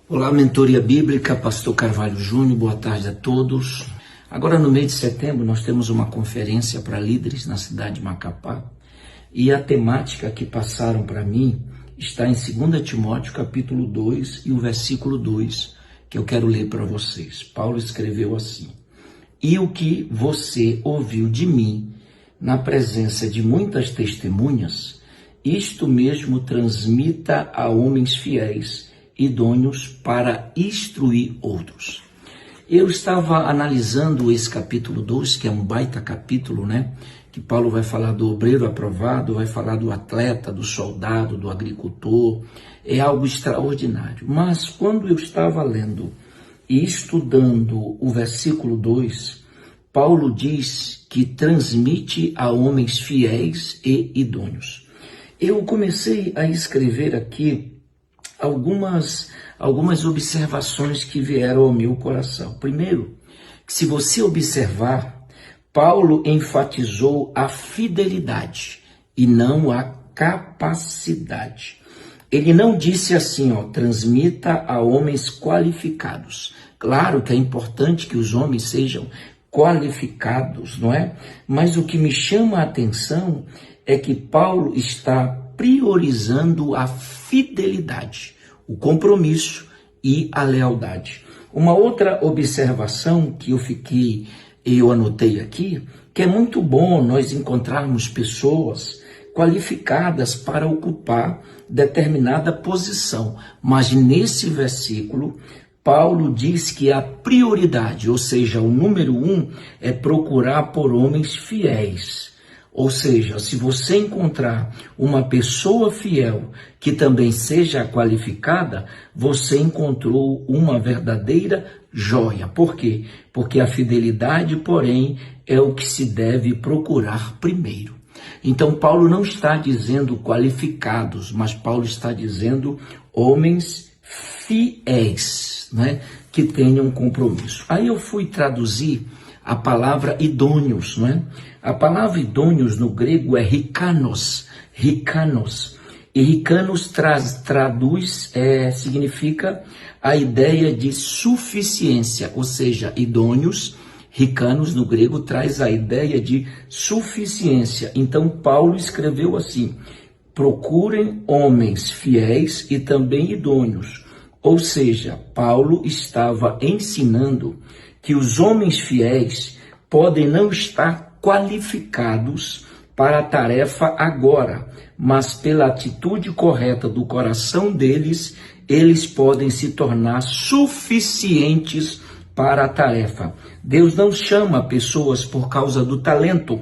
Olá, Mentoria Bíblica, Pastor Carvalho Júnior, boa tarde a todos. Agora no mês de setembro nós temos uma conferência para líderes na cidade de Macapá e a temática que passaram para mim está em 2 Timóteo capítulo 2 e o versículo 2, que eu quero ler para vocês. Paulo escreveu assim: "E o que você ouviu de mim na presença de muitas testemunhas, isto mesmo transmita a homens fiéis, idôneos para instruir outros." Eu estava analisando esse capítulo 2, que é um baita capítulo, que Paulo vai falar do obreiro aprovado, vai falar do atleta, do soldado, do agricultor. É algo extraordinário. Mas quando eu estava lendo e estudando o versículo 2, Paulo diz que transmite a homens fiéis e idôneos. Eu comecei a escrever aqui algumas observações que vieram ao meu coração. Primeiro, que se você observar, Paulo enfatizou a fidelidade e não a capacidade. Ele não disse assim, transmita a homens qualificados. Claro que é importante que os homens sejam qualificados, não é? Mas o que me chama a atenção é que Paulo está priorizando a fidelidade, o compromisso e a lealdade. Uma outra observação que eu anotei aqui, que é muito bom nós encontrarmos pessoas qualificadas para ocupar determinada posição, mas nesse versículo, Paulo diz que a prioridade, ou seja, o número 1 é procurar por homens fiéis. Ou seja, se você encontrar uma pessoa fiel que também seja qualificada, você encontrou uma verdadeira joia. Por quê? Porque a fidelidade, porém, é o que se deve procurar primeiro. Então, Paulo não está dizendo qualificados, mas Paulo está dizendo homens fiéis, que tenham compromisso. Aí eu fui traduzir a palavra idôneos, A palavra idôneos no grego é rikanos. E rikanos significa a ideia de suficiência, ou seja, idôneos, rikanos no grego traz a ideia de suficiência. Então Paulo escreveu assim: procurem homens fiéis e também idôneos. Ou seja, Paulo estava ensinando que os homens fiéis podem não estar qualificados para a tarefa agora, mas pela atitude correta do coração deles, eles podem se tornar suficientes para a tarefa. Deus não chama pessoas por causa do talento.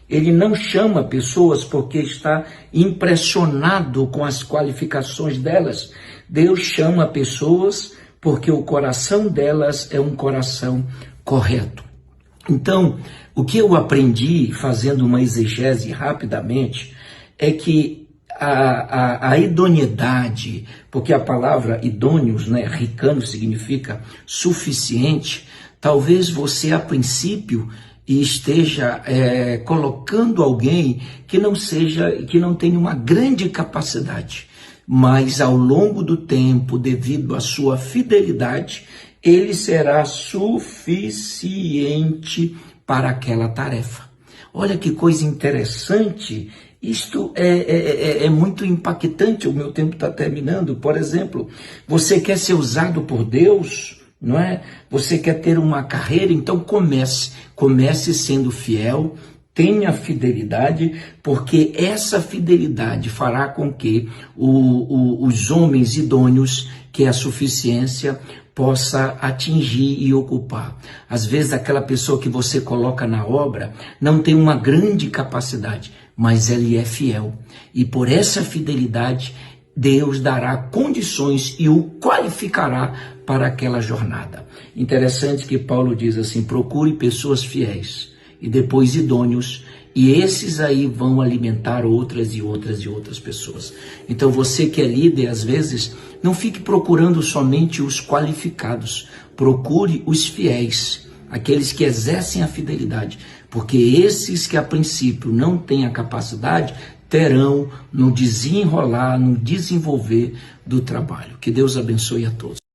Ele não chama pessoas porque está impressionado com as qualificações delas. Deus chama pessoas porque o coração delas é um coração correto. Então, o que eu aprendi fazendo uma exegese rapidamente é que a idoneidade, porque a palavra idôneos, ricano significa suficiente, talvez você a princípio esteja colocando alguém que não tenha uma grande capacidade, mas ao longo do tempo, devido à sua fidelidade, ele será suficiente para aquela tarefa. Olha que coisa interessante, isto é muito impactante. O meu tempo está terminando. Por exemplo, você quer ser usado por Deus, não é? Você quer ter uma carreira, então comece sendo fiel, tenha fidelidade, porque essa fidelidade fará com que os homens idôneos, que é a suficiência, possa atingir e ocupar. Às vezes aquela pessoa que você coloca na obra não tem uma grande capacidade, mas ele é fiel. E por essa fidelidade, Deus dará condições e o qualificará para aquela jornada. Interessante que Paulo diz assim: procure pessoas fiéis e depois idôneos, e esses aí vão alimentar outras pessoas. Então você que é líder, às vezes, não fique procurando somente os qualificados, procure os fiéis, aqueles que exercem a fidelidade, porque esses que a princípio não têm a capacidade, terão no desenrolar, no desenvolver do trabalho. Que Deus abençoe a todos.